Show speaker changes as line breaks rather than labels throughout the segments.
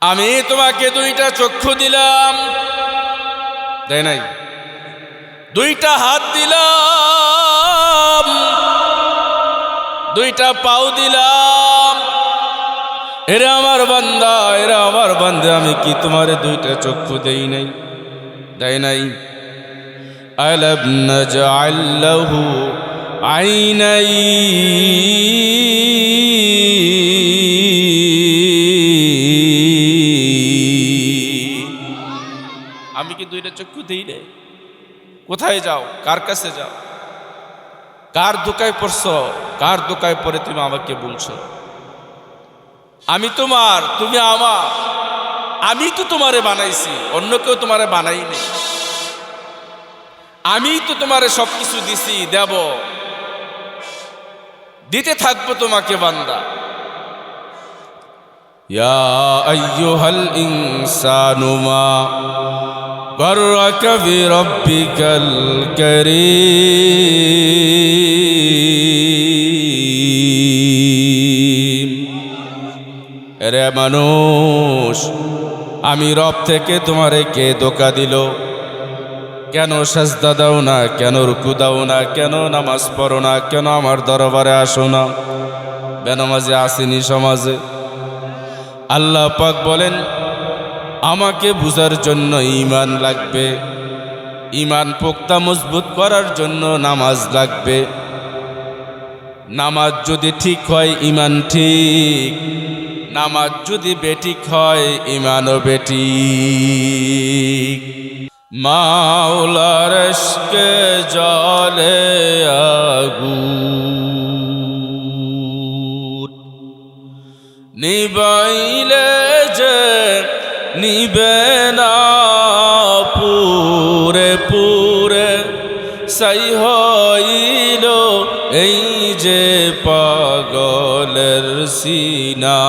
আমি তোমাকে দুইটা চক্ষু দিলাম, তাই নাই? দুইটা হাত দিলাম, দুইটা পাও দিলাম। এরা আমার বান্দা, এরা আমার বান্দা। আমি কি তোমারে দুইটা চক্ষু দেই নাই? দেয় নাই? আলাম নাজআল লাহু আইনাইন। আমি কি দুইটা চক্ষু দেই নাই? কোথায় যাও? কার কাছে যাও? কার ধোকায় পড়ছো? কার ধোকায় পড়ে তুমি আমাকে বলছো আমি তোমার, তুমি আমার? আমি তো তোমারে বানাইছি, অন্য কেউ তোমারে বানাইনি। আমি তো তোমারে সবকিছু দিছি, দেব, দিতে থাকবো তোমাকে বান্দা। ইয়া আইয়ুহাল ইনসানু মা গাররাকা বিরাব্বিকাল কারীম। এরে মানুষ, আমি রব থেকে তোমারে কে ধোঁকা দিল? কেন সাজদা দাও না? কেন রুকু দাও না? কেন নামাজ পড়ো না? কেন আমার দরবারে আসো না? বেনামাজে আসেনি সমাজে। আল্লাহ পাক বলেন, আমাকে বুঝার জন্য ঈমান লাগবে, ঈমান পোক্তা মজবুত করার জন্য নামাজ লাগবে। নামাজ যদি ঠিক হয় ঈমান ঠিক, নামাজ যদি বেঠিক হয় ঈমানও বেঠিক। মাওলার ইশকে জলে আগুন, নিবাইলে যে নিবে না পুরে পুরে, সাই হইল এই যে পাগলের সিনা।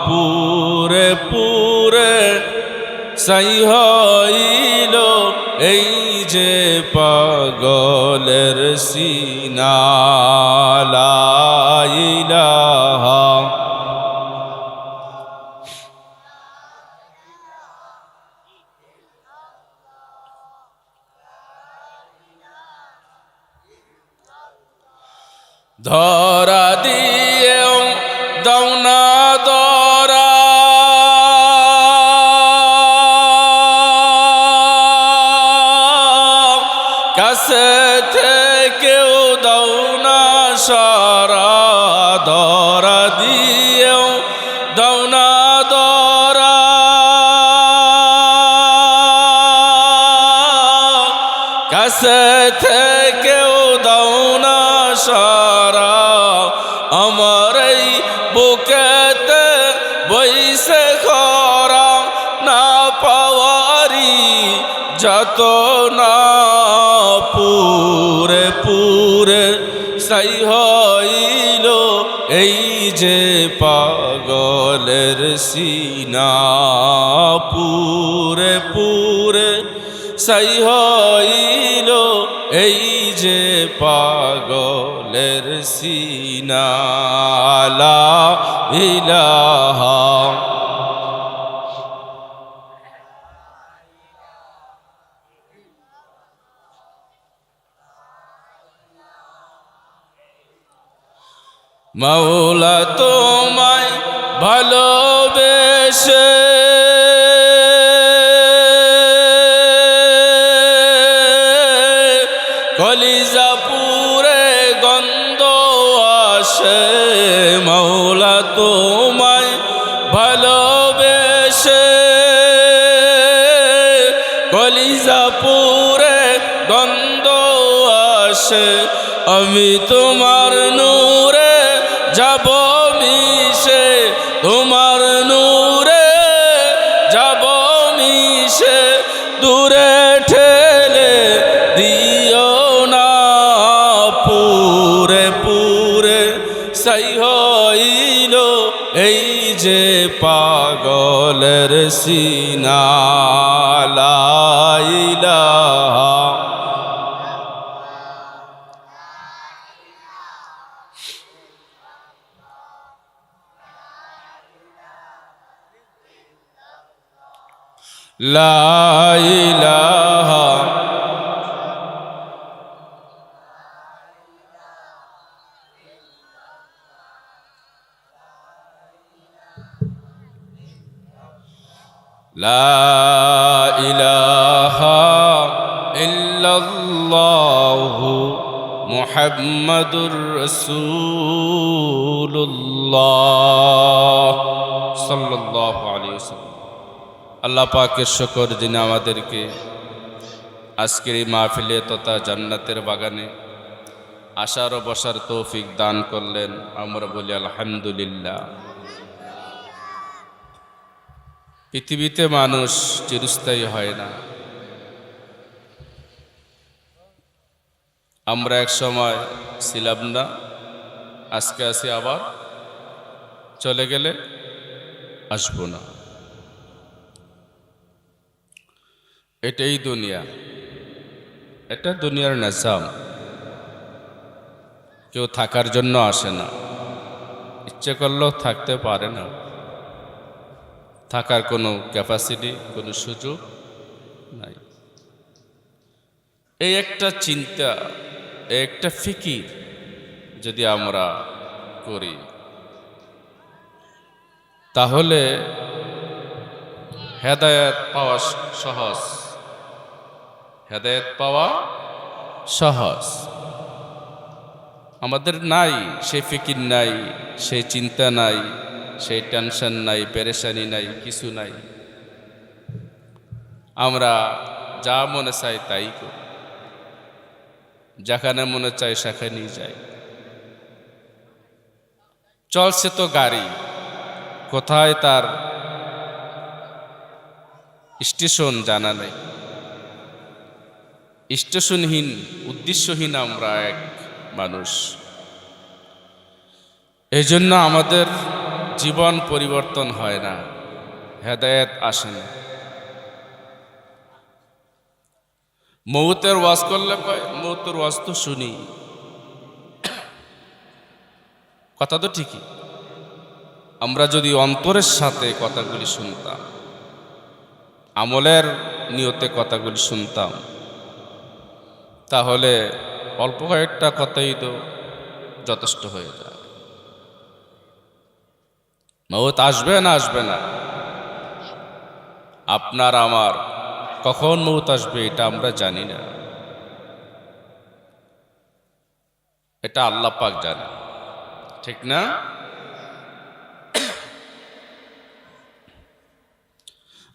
পুরে পুরে সাই হইল এই যে পাগলের সিনা। লা ইলাহা ধরা দিয়েও দাও না ধরা, কাছে থেকেও দাও না সারা। ধরা দিয়েও দাও না ধরা, কাছে থেকেও দাও না সারা। আমার এই বুকেতে বইসে খরা, না পাওয়ারি যত না পুরে পুরে সাই হইল এই যে পাগলের সিনা। পুরে পুরে সাই হইল এই যে পাগলের সিনা। লা ইলাহা মাওলা তোমায় ভালোবেসে কলিজা পুরে গন্ধ আসে। মাওলা তোমায় ভালোবেসে কলিজা পুরে গন্ধ আসে। আমি তোমার নূরে যাব মিশে, তোমার নূরে যাব মিশে। দূরে ঠেলে দিও না পুরে পুরে সাই হইল এই যে পাগলের সিনা। লা ইলাহা লা ইলাহা লা ইলাহা ইল্লাল্লাহু মুহাম্মাদুর রাসূলুল্লাহ সাল্লাল্লাহু আলাইহি ওয়াসাল্লাম। আল্লাহ পাকের শুকর যিনি আমাদেরকে আজকের এই মাহফিলে তথা জান্নাতের বাগানে আসার ও বসার তৌফিক দান করলেন। আমরা বলি আলহামদুলিল্লাহ। পৃথিবীতে মানুষ চিরস্থায়ী হয় না। আমরা এক সময় ছিলাম না, আজকে আসি, আবার চলে গেলে আসবো না। এটাই দুনিয়া, এটা দুনিয়ার নিজাম। কেউ থাকার জন্য আসে না, ইচ্ছে করলেও থাকতে পারে না। থাকার কোনো ক্যাপাসিটি, কোনো সুযোগ নাই। এই একটা চিন্তা, এই একটা ফিকির যদি আমরা করি, তাহলে হেদায়েত পাওয়া সহজ। হেদায়েত পাওয়া সহজ। আমাদের নাই সেই ফিকির, নাই সেই চিন্তা, নাই সেই টেনশন, নাই পেরেশানি, নাই কিছু নাই। আমরা যা মনে চাই তাই করি, যেখানে মনে চাই সেখানেই যাই। চলছে তো গাড়ি, কোথায় তার স্টেশন জানা নেই। স্টেশনহীন, উদ্দেশ্যহীন আমরা এক মানুষ। এই জন্য আমাদের জীবন পরিবর্তন হয় না, হেদায়েত আসে না। মৌতের ওয়াজ করলে কয় মৌতের ওয়াজ তো শুনি, কথা তো ঠিকই। আমরা যদি অন্তরের সাথে কথাগুলি শুনতাম, আমলের নিয়তে কথাগুলি শুনতাম, তাহলে অল্প কয়েকটা কথাই তো যথেষ্ট হয়ে যায়। মৌত আসবে না, আসবে না, আপনার আমার কখন মৌত আসবে এটা আমরা জানি না, এটা আল্লাহ পাক জানে, ঠিক না?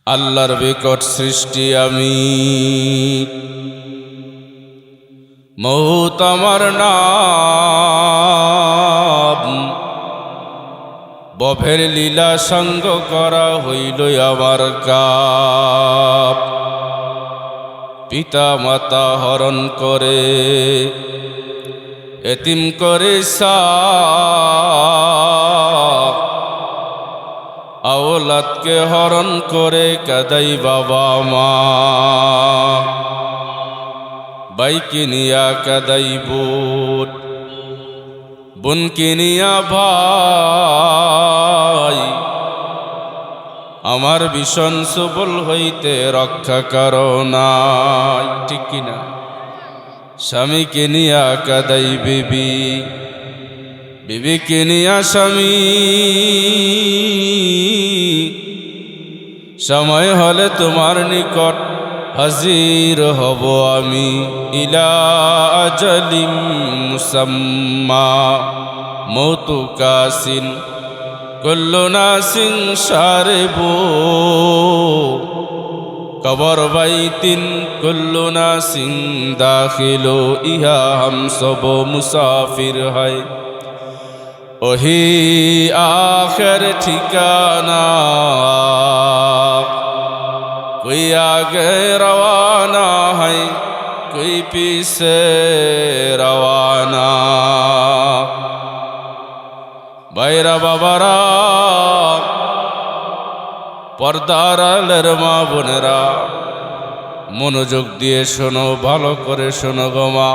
আল্লাহর বিকট সৃষ্টি আমি, মৌত আমার নাম, বভের লীলা সঙ্গ করা হইল আমার কাপ। পিতা মাতা হরণ করে, এতিম করে আওলাদকে হরণ করে কাদাই বাবা মা। বাইকে নিয়া কাদাই বোন, বোনকে নিয়া ভাই, আমার ভীষণ সবল হইতে রক্ষা করো নাই, ঠিক কিনা? স্বামীকে নিয়া কাদাই বিবি, বিবিকে নিয়া স্বামী, সময় হলে তোমার নিকট হাজির হব আমি। ইলা আজালিম মুসাম্মা মৌতু কাসিন কুল্লু নাসিন শারিবু, কবর বাইতিন কুল্লু নাসিন দাখিলু, ইহা হাম সব মুসাফির হয়। ওহি আখের ঠিকানা, कोई आगे रवाना है, कोई पीछे रवाना। বাইরা বাবারা, পর্দার আলের মা বোনেরা, মনোযোগ দিয়ে শোনো, ভালো করে শোনো গো মা।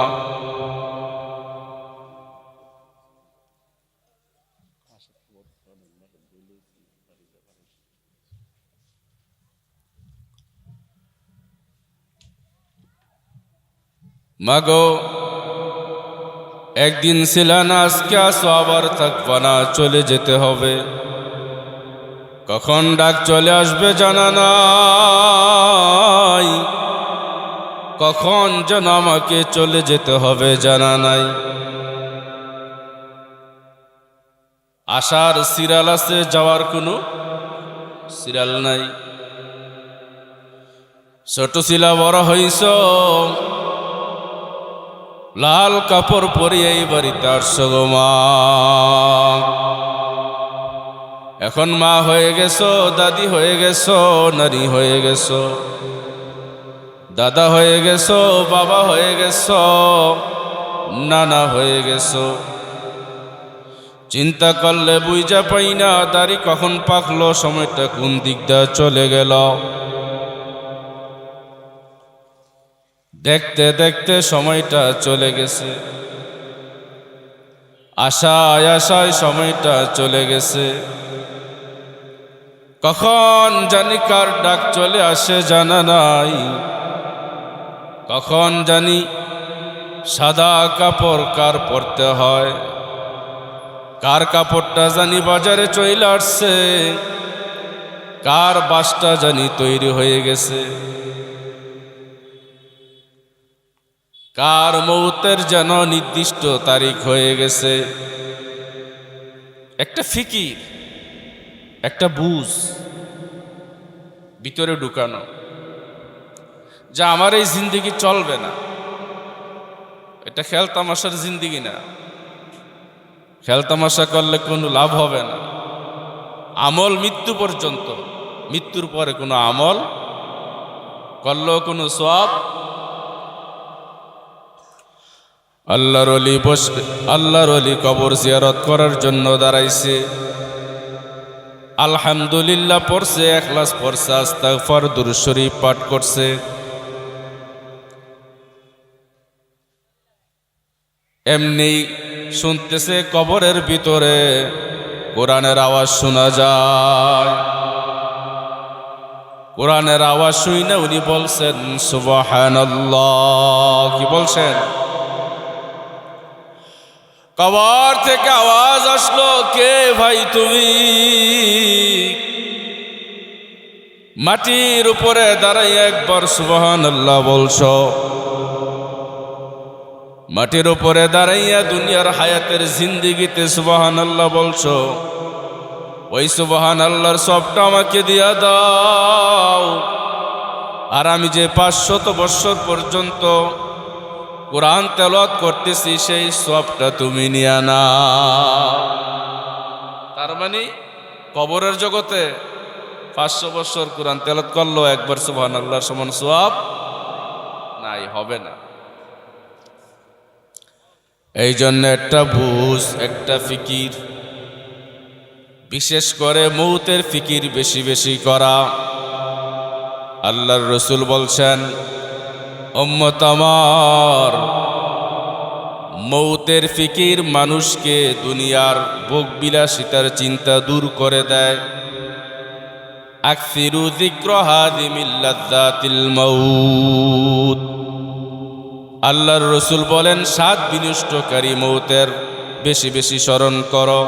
মাগো একদিন ছিল না, আজকে আসো, আবার থাকবা না, চলে যেতে হবে। কখন ডাক চলে আসবে জানা নাই, কখন যেন আমাকে চলে যেতে হবে জানা নাই। আসার সিরিয়াল আছে, যাওয়ার কোনো সিরিয়াল নাই। ছোট ছিলা বড় হইছ, লাল কাপড় পরিয়ে এই বাড়িতে আসছো গো মা। এখন মা হয়ে গেছো, দাদি হয়ে গেছো, নারী হয়ে গেছো, দাদা হয়ে গেছো, বাবা হয়ে গেছো, নানা হয়ে গেছো। চিন্তা করলে বুঝা পাই না দাড়ি কখন পাকলো, সময়টা কোন দিক দিয়ে চলে গেল। দেখতে দেখতে সময়টা চলে গেছে, আশায় আশায় সময়টা চলে গেছে। কখন জানি কার ডাক চলে আসে জানা নাই, কখন জানি সাদা কাপড় কার পরতে হয়, কার কাপড়টা জানি বাজারে চলে আসছে, কার বাসটা জানি তৈরি হয়ে গেছে, কার মৌতের যেন নির্দিষ্ট তারিখ হয়ে গেছে। একটা ফিকির, একটা বুঝ ভিতরে ঢুকানো, যা আমার এই জিন্দিগি চলবে না। এটা খেল তামাশার জিন্দিগি না, খেল তামাশা করলে কোনো লাভ হবে না। আমল মৃত্যু পর্যন্ত, মৃত্যুর পরে কোনো আমল করলেও কোনো সওয়াব। আল্লাহর ওলি কবর জিয়ারত করার জন্য দাঁড়াইছে, আলহামদুলিল্লাহ পড়ছে, ইখলাস পড়ছে, আস্তাগফার দুরূদ শরীফ পাঠ করছে। এমনি শুনতেছে কবরের ভিতরে কোরআনের আওয়াজ শোনা যায়। কোরআনের আওয়াজ শুনে উনি বলছেন সুবহানাল্লাহ। কি বলছেন? কবর থেকে আওয়াজ আসলো, কে ভাই তুমি? মাটির উপরে দাঁড়াই একবার সুবহানাল্লাহ বলছো। মাটির উপরে দাঁড়াইয়া দুনিয়ার হায়াতের জিন্দিগিতে সুবহানাল্লাহ বলছো। ওই সুবহানাল্লাহর সবটা আমাকে দিয়া দাও, আর আমি যে 500 বছর পর্যন্ত কোরআন তেলাওয়াত করতেছি সেই সবটা তুমি নিয়া নাও। তার মানে কবরের জগতে 500 বছর কোরআন তেলাওয়াত করলো, একবার সুবহানাল্লাহর সমান সওয়াব নাই, হবে না। এই জন্য একটা বুঝ, একটা ফিকির, বিশেষ করে মৌতের ফিকির বেশি বেশি করা। আল্লাহর রাসূল বলছেন, উম্মত আমার, মৌতের ফিকির মানুষকে দুনিয়ার ভোগ বিলাসিতার চিন্তা দূর করে দেয়। আকসিরু যিকর হাদিমিল লাযযাতিল মাউত। আল্লাহর রাসূল বলেন, স্বাদ বিনষ্টকারী মৌতের বেশি বেশি স্মরণ করো।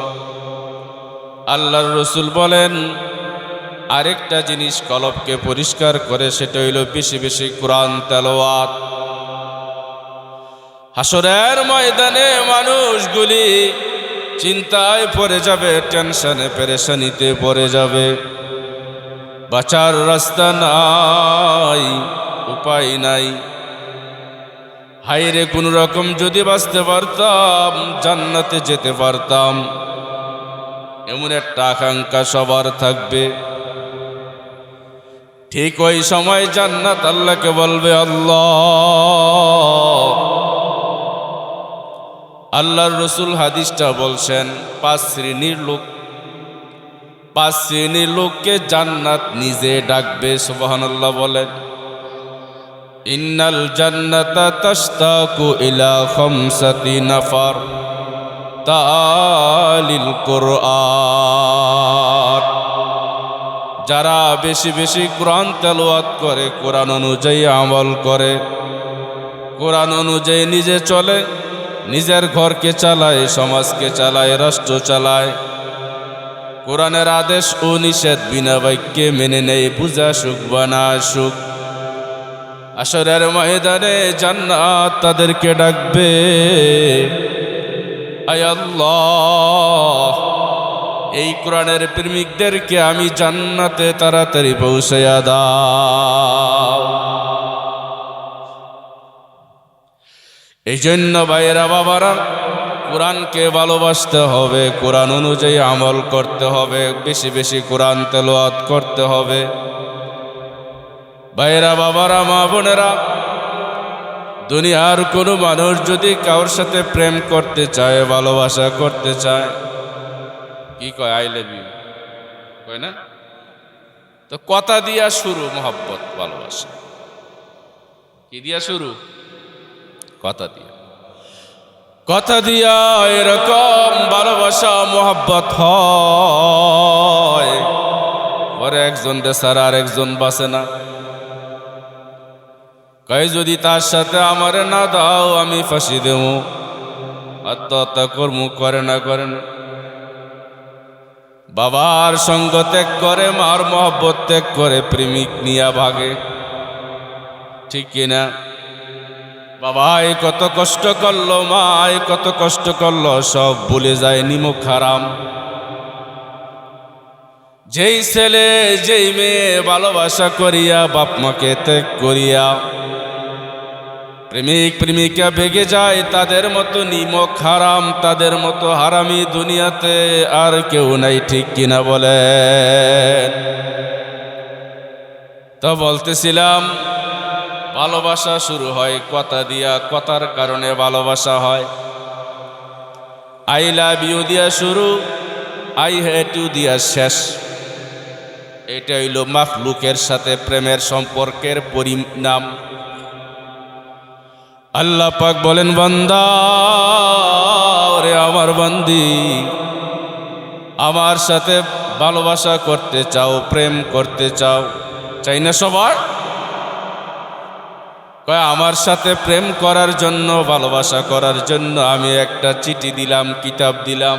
আল্লাহর রাসূল বলেন, আরেকটা জিনিস কলবকে পরিষ্কার করে, সেটা হইল বেশি বেশি কোরআন তেলাওয়াত। হাসরের ময়দানে মানুষগুলি চিন্তায় পড়ে যাবে, টেনশনে পেরেশানিতে পড়ে যাবে, বাঁচার রাস্তা নাই, উপায় নাই। হায়রে কোন রকম যদি বাঁচতে পারতাম, জান্নাতে যেতে পারতাম, এমন একটা আকাঙ্ক্ষা সবার থাকবে। ঠিক ওই সময় জান্নাত আল্লাহকে বলবে, আল্লাহ। আল্লাহর রাসূল হাদিসটা বলছেন, 5 শ্রেণীর লোককে জান্নাত নিজে ডাকবে। সুবহানাল্লাহ বলেন। ইন্নাল জান্নাতা তাশতাকু ইলা 5 নাফার তালিল কুরআন। যারা বেশি বেশি কোরআন তেলাওয়াত করে, কোরআন অনুযায়ী আমল করে, কোরআন অনুযায়ী নিজে চলে, নিজের ঘরকে চালায়, সমাজকে চালায়, রাষ্ট্র চালায়, কোরআনের আদেশ ও নিষেধ বিনা বাক্যে মেনে নেয়, বুঝা সুখ বানা সুখ। আসরের ময়দানে জান্নাত তাদেরকে ডাকবে, আয় আল্লাহ, এই কোরআনের প্রেমিকদেরকে আমি জান্নাতে তাড়াতাড়ি পৌঁছাইয়া দাও। এই জন্য ভাইয়েরা বাবারা, কোরআনকে ভালোবাসতে হবে, কোরআন অনুযায়ী আমল করতে হবে, বেশি বেশি কোরআন তেলাওয়াত করতে হবে। ভাইয়েরা বাবারা, মা বোনেরা, দুনিয়ার কোনো মানুষ যদি কারোর সাথে প্রেম করতে চায়, ভালোবাসা করতে চায়, কি কয়? আই লাভ ইউ কয় না? তো কথা দিয়া শুরু, মহব্বত ভালোবাসা কি দিয়া শুরু? কথা দিয়া। কথা দিয়া এরকম ভালোবাসা মহব্বত হয়, পরে একজন দেশার আর একজন বাসে না। কয় যদি তার সাথে আমারে না দাও আমি ফাঁসি দেব, আত্মহত্যা কর্ম করে না। বাবার সঙ্গ ত্যাগ করে, মার মহব্বত ত্যাগ করে, প্রেমিক নিয়া ভাগে, ঠিক কিনা? বাবাই কত কষ্ট করলো, মাই কত কষ্ট করলো, সব ভুলে যায় নিমক হারাম। যেই ছেলে যেই মেয়ে ভালোবাসা করিয়া বাপ মাকে ত্যাগ করিয়া প্রেমিক প্রেমিকা ভেগে যায়, তাদের মতো নিমক হারাম, তাদের মতো হারামি দুনিয়াতে আর কেউ নাই, ঠিক কিনা বলেন? তো বলতেছিলাম, ভালোবাসা শুরু হয় কথা দিয়া, কথার কারণে ভালোবাসা হয়। আই লাভ ইউ দিয়া শুরু, আই হেট ইউ দিয়া শেষ। এটা হইল মাখলুকের সাথে প্রেমের সম্পর্কের পরিণাম। আল্লাহ পাক বলেন, বান্দা ওরে আমার বান্দি, আমার সাথে ভালোবাসা করতে চাও, প্রেম করতে চাও, চাই না সবার? কয় আমার সাথে প্রেম করার জন্য, ভালোবাসা করার জন্য আমি একটা চিঠি দিলাম, কিতাব দিলাম।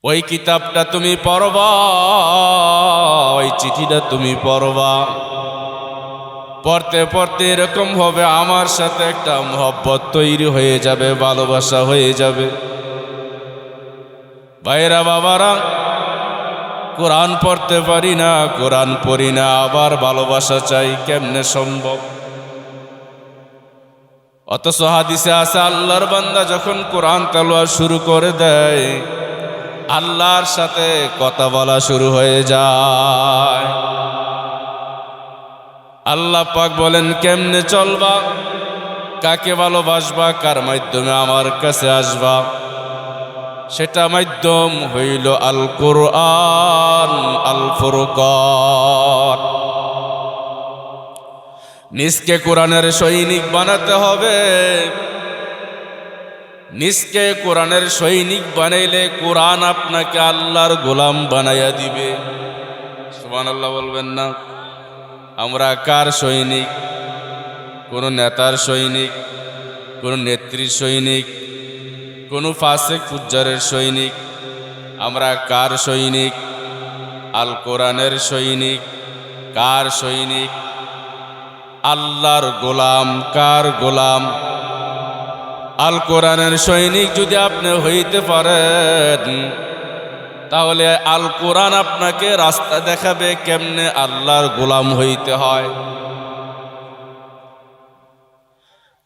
ওই কিতাবটা তুমি পড়বা, ওই চিঠিটা তুমি পড়বা। পড়তে পড়তে এরকম হবে, আমার সাথে একটা মহব্বত তৈরি হয়ে যাবে, ভালোবাসা হয়ে যাবে। ভাইরা বাবারা, কোরআন পড়তে পারি না, কোরআন পড়ি না, আবার ভালোবাসা চাই, কেমনে সম্ভব? অথচ হাদিসে আছে, আল্লাহর বান্দা যখন কোরআন তেলাওয়াত শুরু করে দেয়, আল্লাহর সাথে কথা বলা শুরু হয়ে যায়। আল্লাহ পাক বলেন, কেমনে চলবা, কাকে ভালোবাসবা, কার মাধ্যমে আমার কাছে আসবা? সেটা মাধ্যম হইল আল কোরআন, আল ফুরকান। নিজকে কোরআনের সৈনিক বানাতে হবে। নিজকে কোরআনের সৈনিক বানাইলে কোরআন আপনাকে আল্লাহর গোলাম বানাইয়া দিবে। সুবহানাল্লাহ বলবেন না? আমরা কার সৈনিক? কোন নেতার সৈনিক, কোন নেত্রীর সৈনিক, কোন ফাসিক ফুজ্জারের সৈনিক? আমরা কার সৈনিক? আল কোরআনের সৈনিক। কার সৈনিক? আল্লাহর গোলাম। কার গোলাম? আল কোরআনের সৈনিক যদি আপনি হইতে পারেন, তাহলে আল কোরআন আপনাকে রাস্তা দেখাবে কেমনে আল্লাহর গোলাম হইতে হয়।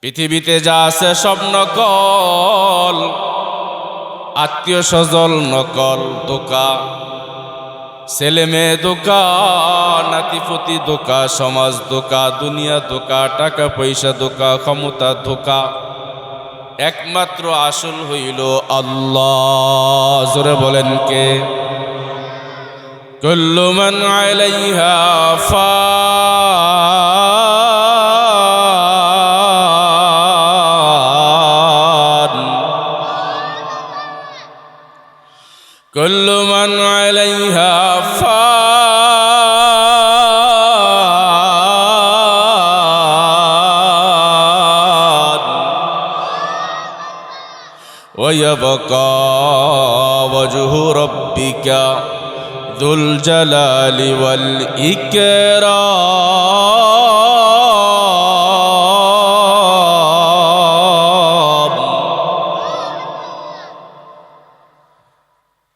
পৃথিবীতে যা আছে সব নকল, আত্মীয় স্বজন নকল, ধোঁকা, ছেলে মেয়ে ধোঁকা, নাতিপুতি ধোঁকা, সমাজ ধোঁকা, দুনিয়া ধোঁকা, টাকা পয়সা ধোঁকা, ক্ষমতা ধোঁকা। একমাত্র আসল হইল আল্লাহ। জোরে বলেন কে? কুল্লু মান আলাইহা ফান, কুল্লু মান আলাইহা ফান। ওয়ায়াবকা ওয়াজহু রাব্বিকা যুল জালালি ওয়াল ইকরাম।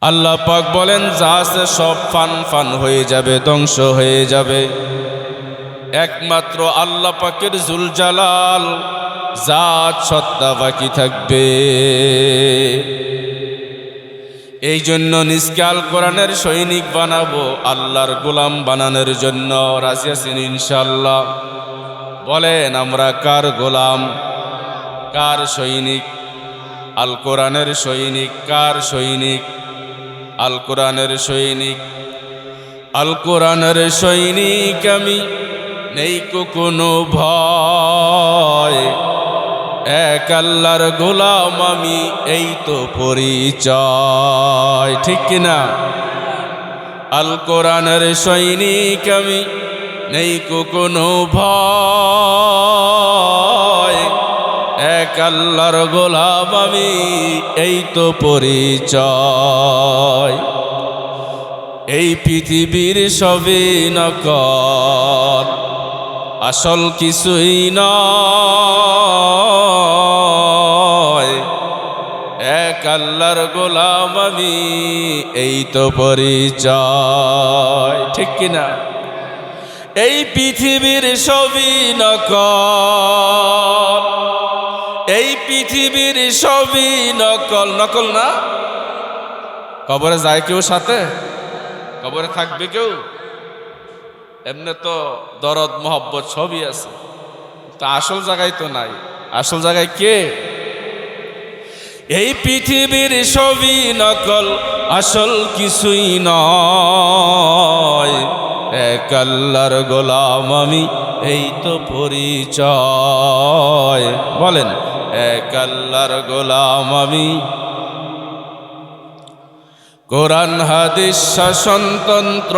আল্লাহ পাক বলেন যা আছে সব ফান হয়ে যাবে, ধ্বংস হয়ে যাবে, একমাত্র আল্লাহ পাকের যুল জালাল জাত সত্তা বাকি থাকবে। এই জন্য নিজকে আল কোরআনের সৈনিক বানাবো, আল্লাহর গোলাম বানানোর জন্য রাজি আছেন ইনশাআল্লাহ? বলেন আমরা কার গোলাম, কার সৈনিক? আল কোরআনের সৈনিক। কার সৈনিক? আল কোরআনের সৈনিক। আল কোরআনের সৈনিক আমি, নেই কোনো ভয়, এক আল্লাহর গোলাম আমি, এই তো পরিচয়, ঠিক কিনা? আল কোরআনের সৈনিক আমি, নেই কোনো ভয়, এক আল্লাহর গোলাম আমি, এই তো পরিচয়। এই পৃথিবীর সবই নকল, আসল কিছুই নয়, এক আল্লাহর গোলাম আমি, এই তো পরিচয়, ঠিক কিনা? এই পৃথিবীর সবই নকল, এই পৃথিবীর সবই নকল। নকল না? কবরে যায় কেউ সাথে? কবরে থাকবে কেউ? এমনি তো দরদ মোহব্বত সবই আছে, তা আসল জায়গায় তো নাই। আসল জায়গায় কে? এই পৃথিবীর সবই নকল, আসল কিছুই নয়, এক আল্লাহর গোলাম আমি, এই তো পরিচয়। বলেন এক আল্লাহর গোলাম আমি। কোরআন হাদিস শাসনতন্ত্র,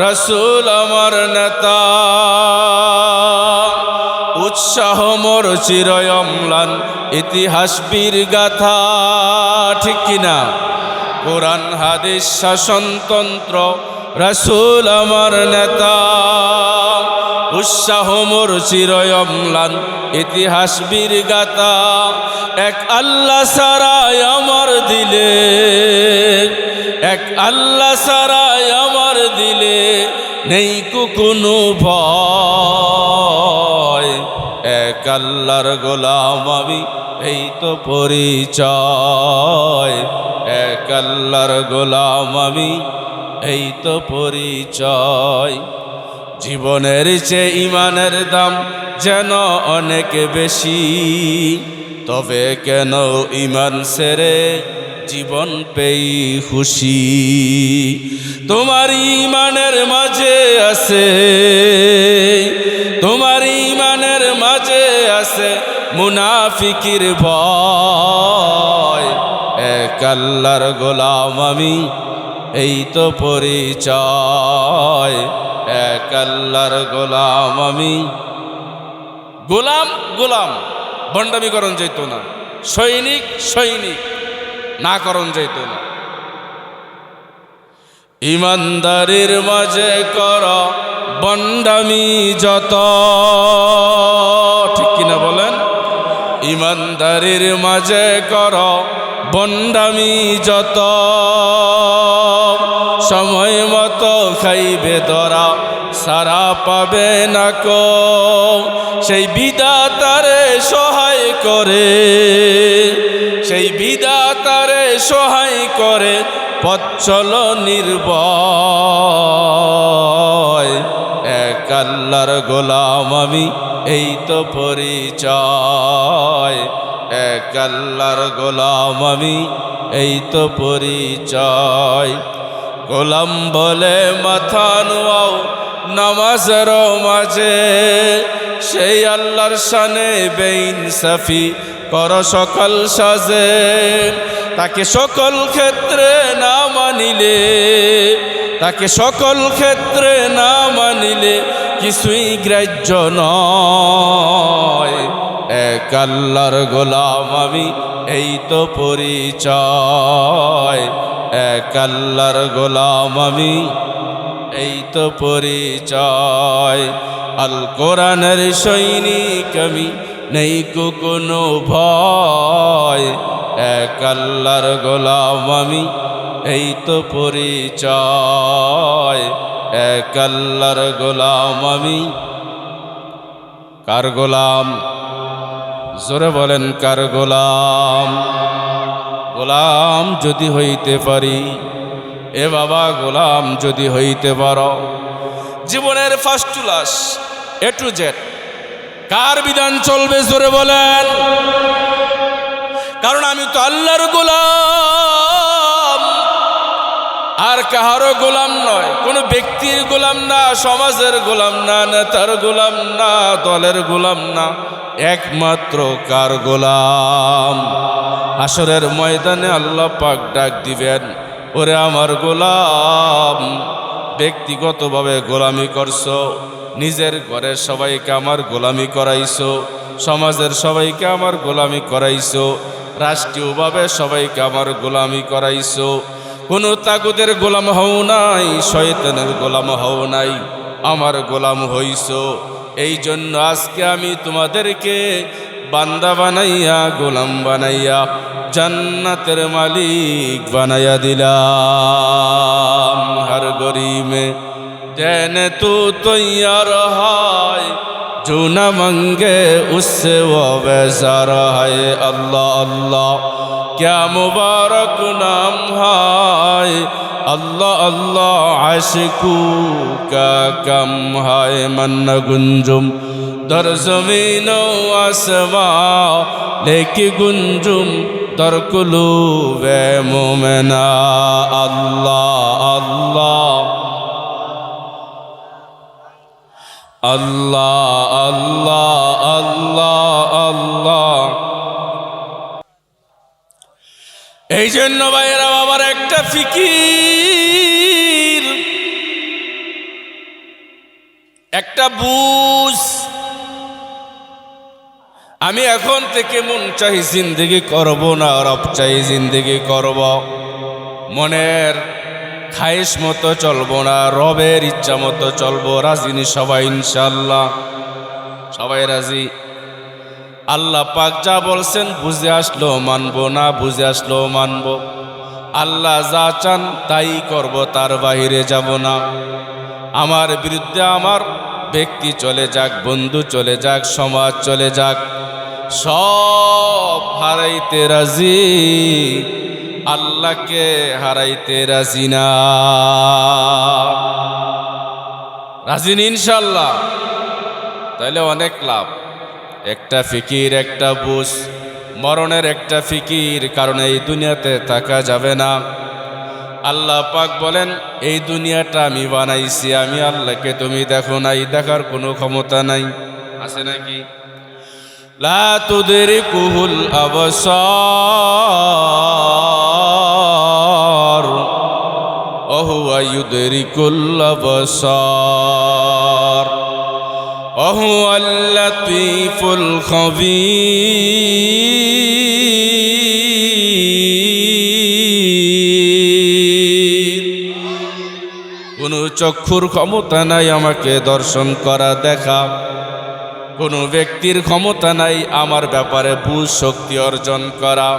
রাসূল আমার নেতা, উৎসাহ মোর চিরয় অম্লান, ইতিহাস বীর গাথা, ঠিক কিনা? কোরআন হাদিস শাসনতন্ত্র, রাসূল আমার নেতা, উৎসাহ মোর চিরয় অম্লান, ইতিহাস বীর গাথা, এক আল্লাহ সারায় আমার দিলে, এক আল্লাহ সারায় আমার দিলে, নেই কোনো ভয়, এক আল্লাহর গোলাম আমি, এই তো পরিচয়, এক আল্লাহর গোলাম আমি, এই তো পরিচয়। জীবনের চেয়ে ইমানের দাম যেন অনেক বেশি, তবে কেন ইমান ছেড়ে জীবন পেই খুশি? তোমার ইমানের মাঝে আছে, তোমার ইমানের মাঝে আছে মুনাফিকির ভয়, এক আল্লাহর গোলাম আমি, এই তো পরিচয়, এক আল্লাহর গোলাম আমি। গোলাম গোলাম ভণ্ডামি করণ যেত না, সৈনিক সৈনিক না করণ যেত না। ইমানদারির মাঝে কর ভণ্ডামি যত, ঠিক কিনা বলেন? ইমানদারির মাঝে কর ভণ্ডামি যত, সময় মতো খাইবে ধরা, সারা পাবে না কো, সেই বিধাতারে সহায় করে, সেই বিধাতারে সহায় করে, পথ চলো নির্ভয়, এক আল্লাহর গোলাম আমি, এই তো পরিচয়, এক আল্লাহর গোলাম আমি, এই তো পরিচয়। গোলাম বলে মাথা নোয়াও নামাজের মাঝে, সেই আল্লাহর শানে বেইনসাফি কর সকাল সাজে, তাকে সকল ক্ষেত্রে না মানিলে, তাকে সকল ক্ষেত্রে না মানিলে কিছুই গ্রাহ্য নয়, এক আল্লাহর গোলাম আমি, এই তো পরিচয়, এক আল্লাহর গোলাম আমি, এই তো পরিচয়। আল কোরআনের সৈনিক আমি, নেই কোনো ভয়, এক আল্লাহর গোলাম আমি, এই তো পরিচয়, এক আল্লাহর গোলাম আমি। কার গোলাম? জোরে বলেন কার গোলাম? গোলাম যদি হইতে পারি, এ বাবা গোলাম যদি হইতে পারো, জীবনের first to last A to Z কার বিধান চলবে? জোরে বলেন। কারণ আমি তো আল্লাহর গোলাম, আর কাহারও গোলাম নয়, কোনো ব্যক্তির গোলাম না, সমাজের গোলাম না, নেতার গোলাম না, দলের গোলাম না, একমাত্র কার গোলাম? হাসরের ময়দানে আল্লাহ পাক ডাক দিবেন, ওরে আমার গোলাম, ব্যক্তিগতভাবে গোলামি করছো, নিজের ঘরের সবাইকে আমার গোলামি করাইছো, সমাজের সবাইকে আমার গোলামি করাইছো, রাষ্ট্রীয়ভাবে সবাইকে আমার গোলামি করাইছো। কোনো তাগুদের গোলাম হও নাই, শয়তানের গোলাম হও নাই, আমার গোলাম হইছো। এই জন্য আজকে আমি তোমাদেরকে বান্দা বানাইয়া, গোলাম বানাইয়া, জান্নাতের মালিক বানাইয়া দিলাম। হর গরিমে देन तू तैयार है, जो न मंगे उससे वो बेजार है। अल्लाह अल्लाह क्या मुबारक नाम है, अल्लाह अल्लाह आशिकू का कम है। मन गुंजुम दर ज़मीन आसमां, लेके गुंजुम दर कुलूबे मोमिना। अल्लाह अल्लाह अल्लाह अल्लाह अल्लाह अल्लाह। এই জন্য ভাইয়েরা বাবার একটা ফিকির, একটা বুঝ, আমি এখন থেকে মন চাই জিন্দেগি করব না, রব চাই জিন্দেগি করব। মনের খায়েশ মতো চলবো না, রবের ইচ্ছা মতো চলবো। রাজিনি সবাই ইনশাআল্লাহ? সবাই রাজি? আল্লাহ পাক যা বলছেন বুঝে আসলো মানবো, না বুঝে আসলো মানবো। আল্লাহ যা চান তাই করব, তার বাহিরে যাব না। আমার বিরুদ্ধে আমার ব্যক্তি চলে যাক, বন্ধু চলে যাক, সমাজ চলে যাক, সব হারাইতে রাজি, আল্লাহকে হারাইতে রাজি না। রাজিন ইনশাল্লাহ? তাহলে অনেক লাভ। একটা ফিকির, একটা বুঝ, মরণের একটা ফিকির, কারণ এই দুনিয়াতে থাকা যাবে না। আল্লাহ পাক বলেন, এই দুনিয়াটা আমি বানাইছি, আমি আল্লাহকে তুমি দেখো নাই, দেখার কোনো ক্ষমতা নাই, আছে নাকি? লা তুদরিকুহুল আবসার ওয়া হুয়া ইউদরিকুল আবসার ওয়া হুয়াল লাতীফুল খাবীর। কোনো চক্ষুর ক্ষমতা নাই আমাকে দর্শন করা, দেখা। কোনো ব্যক্তির ক্ষমতা নাই আমার ব্যাপারে বুঝ শক্তি অর্জন করা।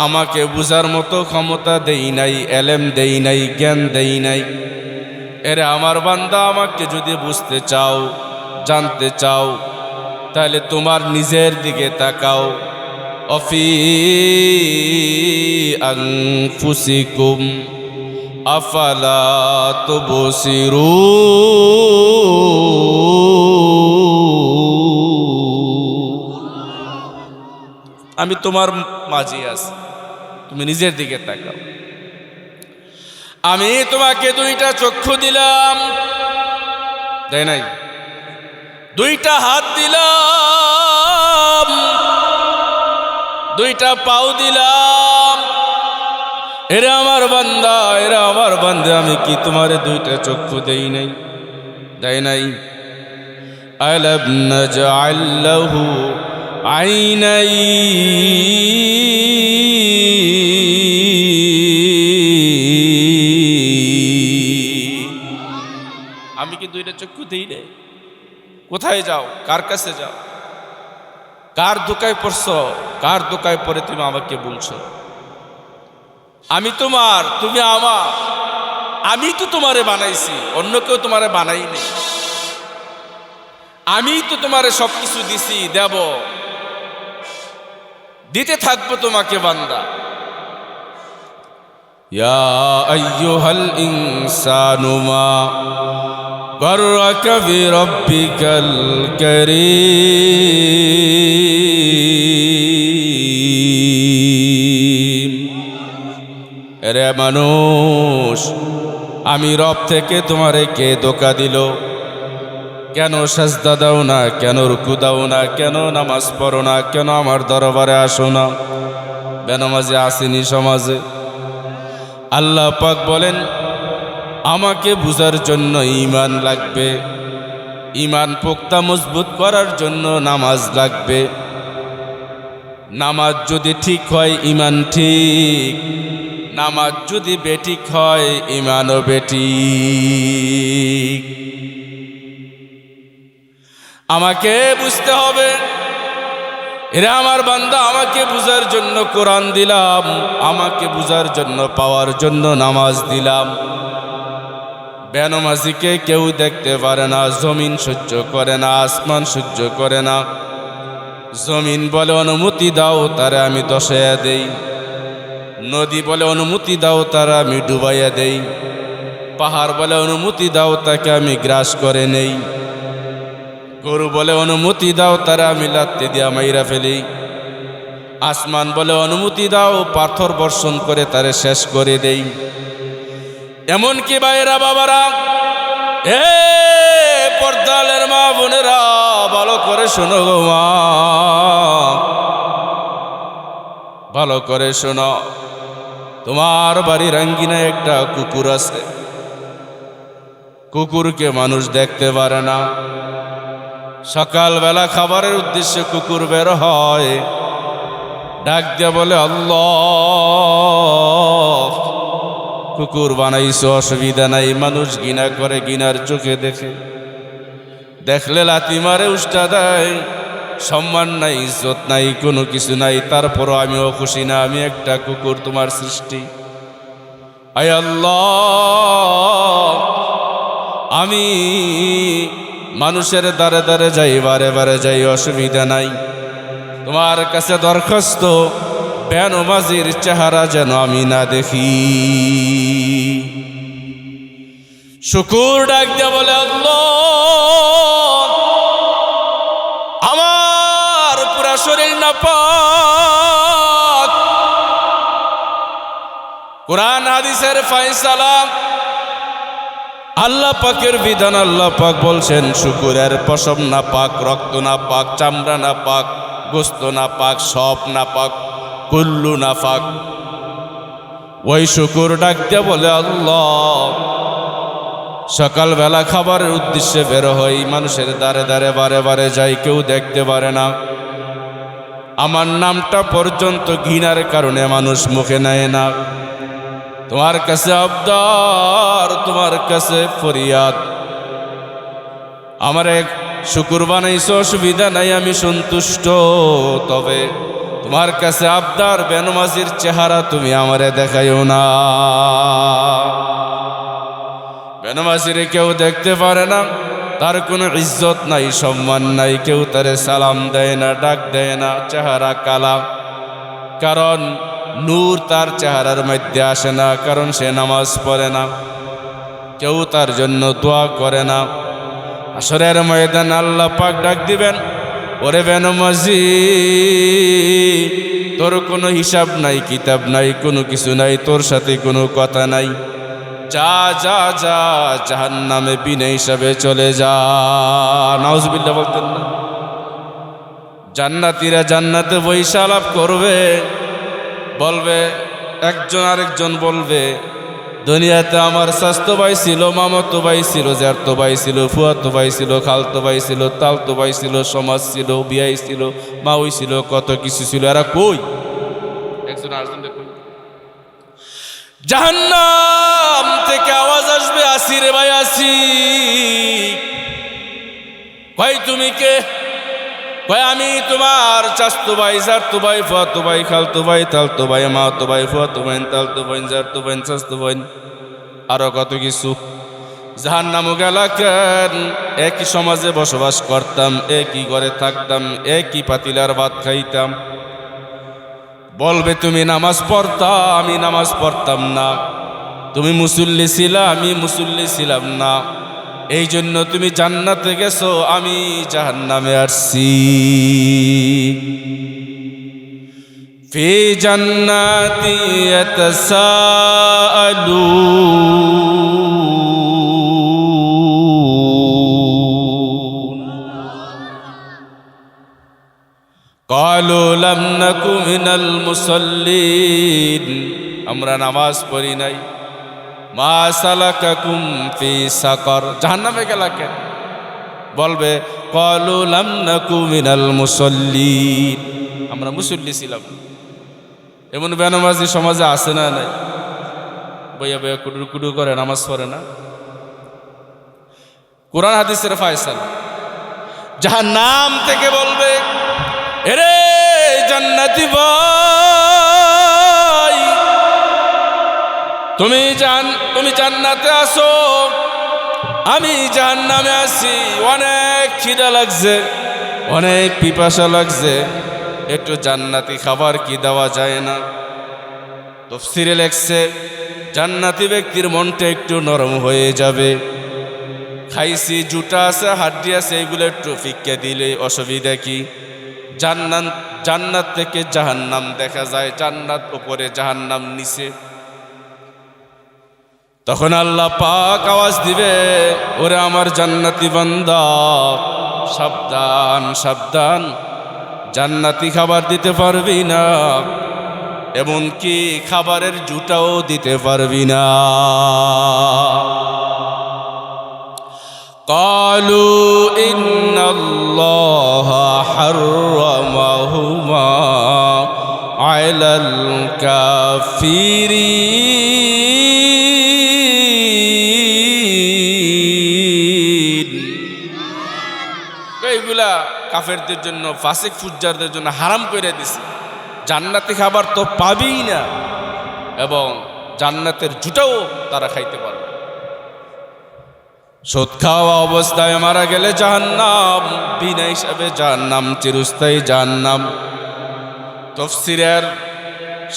আমাকে বুঝার মতো ক্ষমতা দেই নাই, এলেম দেই নাই, জ্ঞান দেই নাই। এরে আমার বান্দা, আমাকে যদি বুঝতে চাও, জানতে চাও, তাহলে তোমার নিজের দিকে তাকাও। অফি আনফুসিকুম আফালা তুবসিরুন। আমি তোমার মাঝে আছি, তুমি নিজের দিকে তাকাও। আমি তোমাকে দুইটা চক্ষু দিলাম, তাই নাই? দুইটা হাত দিলাম, দুইটা পাও দিলাম। এরা আমার বান্দা, এরা আমার বান্দা, আমি কি তোমারে দুইটা চক্ষু দেই নাই? দেয় নাই? আলাম নাজআল লাহু আইনাই আমি কি দুইটা চক্ষু দিই রে? কোথায় যাও? কার কাছে যাও? কার দোকায় পড়ছো? কার দোকায় পড়ে তুমি আমাকে বলছো আমি তোমার, তুমি আমার? আমি তো তোমারে বানাইছি, অন্য কেউ তোমারে বানাইনি। আমি তো তোমারে সবকিছু দিছি, দেব, দিতে থাকবো তোমাকে বান্দা। ইয়া আইয়ুহাল ইনসানু মা গাররাকা বিরাব্বিকাল কারীম। এরে মানুষ, আমি রব থেকে তোমারে কে ধোঁকা দিল? কেন সাজদা দাও না? কেন রুকু দাও না? কেন নামাজ পড়ো না? কেন আমার দরবারে আসো না? বেনামাজি আসেনি সমাজে। আল্লাহ পাক বলেন, আমাকে বুঝার জন্য ঈমান লাগবে, ঈমান পোক্তা মজবুত করার জন্য নামাজ লাগবে। নামাজ যদি ঠিক হয় ঈমান ঠিক, নামাজ যদি বেঠিক হয় ঈমানও বেঠিক। আমাকে বুঝতে হবে। এরা আমার বান্দা, আমাকে বুঝার জন্য কোরআন দিলাম, আমাকে বুঝার জন্য পাওয়ার জন্য নামাজ দিলাম। বেনামাজিকে কেউ দেখতে পারে না, জমিন সহ্য করে না, আসমান সহ্য করে না। জমিন বলে অনুমতি দাও, তারে আমি দশাইয়া দেই। নদী বলে অনুমতি দাও, তারা আমি ডুবাইয়া দেই। পাহাড় বলে অনুমতি দাও, তাকে আমি গ্রাস করে নেই। গরু বলে অনুমতি দাও, তারা আমি লাত্তি দিয়া মাইরা ফেলি। আসমান বলে অনুমতি দাও, পাথর বর্ষণ করে তারে শেষ করে দেই। এমনকি ভাইয়েরা, বাবারা, এ পর্দালের মা বোনেরা, ভালো করে শোনো গো মা, ভালো করে শোনো। তোমার বাড়ির আঙ্গিনায় একটা কুকুর আছে। কুকুরকে মানুষ দেখতে পারে না। সকালবেলা খাবারের উদ্দেশ্যে কুকুর বের হয়, ডাক দিয়ে বলে আল্লাহ। কুকুর বানাইছো, অসুবিধা নাই। মানুষ ঘৃণা করে, ঘৃণার চোখে দেখে, দেখলে লাথি মারে, উষ্টা দেয়। সম্মান নাই, ইজ্জত নাই, কোনো কিছু নাই। তারপরও আমিও খুশি না, আমি একটা কুকুর, তোমার সৃষ্টি। আয় আল্লাহ, আমি মানুষের দ্বারে দ্বারে যাই, বারে বারে যাই, অসুবিধা নাই। তোমার কাছে দরখাস্ত, বেনামাজির চেহারা যেন আমি না দেখি। শুকুর ডাক দিয়া বলে আল্লাহ, আমার পুরা শরীর নাপাক। কুরআন হাদিসের ফয়সালা, আল্লাহ পাকের বিধান। আল্লাহ পাক বলছেন, শুকুরের পশম না পাক, রক্ত না পাক, চামড়া না পাক, গোস্ত না পাক, সব না পাক, কুল্লু না পাক। ওই শুকুর ডাক দিয়ে বলে আল্লাহ, সকালবেলা খাবারের উদ্দেশ্যে বের হই, মানুষের দ্বারে দ্বারে বারে বারে যাই, কেউ দেখতে পারে না। আমার নামটা পর্যন্ত ঘৃণার কারণে মানুষ মুখে নেয় না। তোমার কাছে আবদার, তোমার কাছে ফরিয়াদ। আমার এক শুকুর বানাইছো, অসুবিধা নাই, আমি সন্তুষ্ট। তবে তোমার কাছে আবদার, বেনামাজির চেহারা তুমি আমারে দেখাইও না। বেনামাজিরে কেউ দেখতে পারে না, তার কোনো ইজ্জত নাই, সম্মান নাই। কেউ তারে সালাম দেয় না, ডাক দেয় না, চেহারা কালা। কারণ নূর তার চেহারার মধ্যে আসে না, কারণ সে নামাজ পড়ে না। কেউ তার জন্য দোয়া করে না। হাসরের ময়দান আল্লাহ পাক ডাক দিবেন, ওরে বেনামাজি, তোর কোনো হিসাব নাই, কিতাব নাই, কোনো কিছু নাই, তোর সাথে কোনো কথা নাই। যা যা যা, জাহান্নামে বিনা হিসাবে চলে যা। নাউজুবিল্লাহ বলতেন না? জান্নাতীরা জান্নাতে বৈশা লাভ করবে, বলবে, একজন আরেকজন বলবে, দুনিয়াতে আমার স্বাস্থ্য ভাই ছিল, মামাতো ভাই ছিল, জ্যাঠতো ভাই ছিল, ফুয়াতো ভাই ছিল, খালতো ভাই ছিল, তালতো ভাই ছিল, সমাজ ছিল, বিয়াই ছিল, মাউই ছিল, কত কিছু ছিল। এরা কই? একজন আরেকজন দেখুন। জাহান্নাম থেকে আওয়াজ আসবে, আসি রে ভাই আসি। ভাই তুমি কে? ভাই আমি তোমার চাচতো ভাই, জ্যাঠতো ভাই, ফুয়াতো ভাই, খালতো ভাই, তালতো ভাই, মামাতো ভাই, ফুয়াতো ভাই, তালতো ভাই, জ্যাঠতো ভাই, চাচতো ভাই, আরো কত কিছু। জাহান্নামও গেলা কেন? একই সমাজে বসবাস করতাম, একই ঘরে থাকতাম, একই পাতিলার ভাত খাইতাম। বলবে তুমি নামাজ পড়তা, আমি নামাজ পড়তাম না। তুমি মুসল্লি ছিলা, আমি মুসল্লি ছিলাম না। এই জন্য তুমি জান্নাতে গেছো, আমি জাহান্নামে আসছি। ফি জান্নাতি ইয়াতাসাআলুন ক্বালু লাম নাকু মিনাল মুসাল্লিন, আমরা নামাজ পড়ি নাই। মা সালাকাকুম ফি সাকার, জাহান্নামে গেলা কেন? বলবে ক্বালু লাম নাকু মিনাল মুসাল্লিন, আমরা মুসল্লি ছিলাম। এমন বেনামাজি সমাজে আছে না নাই? বইয়া বইয়া কুডুর কুডু করে নামাজ পড়ে না। কোরআন হাদিসের ফয়সালা। জাহান্নাম থেকে বলবে, এরে জান্নাতি ভাই, তুমি জান্নাতে আসো, আমি জাহান্নামে আছি। অনেক খিদা লাগছে, অনেক পিপাসা লাগছে, একটু জান্নাতি খাবার কি দেওয়া যায় না? তাফসীরে লেখছে জান্নাতি ব্যক্তির মনটা একটু নরম হয়ে যাবে। খাইছি, জুটা আছে, হাড্ডি আছে, এগুলো একটু ফিক্কা দিলে অসুবিধা কি? জান্নাত থেকে জাহান্নাম দেখা যায়, জান্নাত উপরে জাহান্নাম নিচে। তখন আল্লাহ পাক আওয়াজ দিবে, ওরে আমার জান্নাতি বান্দা, সাবধান সাবধান, জান্নাতি খাবার দিতে পারবি না, এমনকি খাবারের জুটাও দিতে পারবি না। ক্বালু ইন্নাল্লাহা হাররামাহুমা আলাল কাফিরিন, এইগুলা কাফেরদের জন্য, ফাসিক ফুজ্জারদের জন্য হারাম করে দিছে। জান্নাতি খাবার তো পাবেই না, এবং জান্নাতের জুটাও তারা খাইতে পারবে। সুদ খাওয়া অবস্থায় মারা গেলে জাহান্নাম, বিনা হিসাবে জাহান্নাম, চিরস্থায়ী জাহান্নাম। তাফসীরের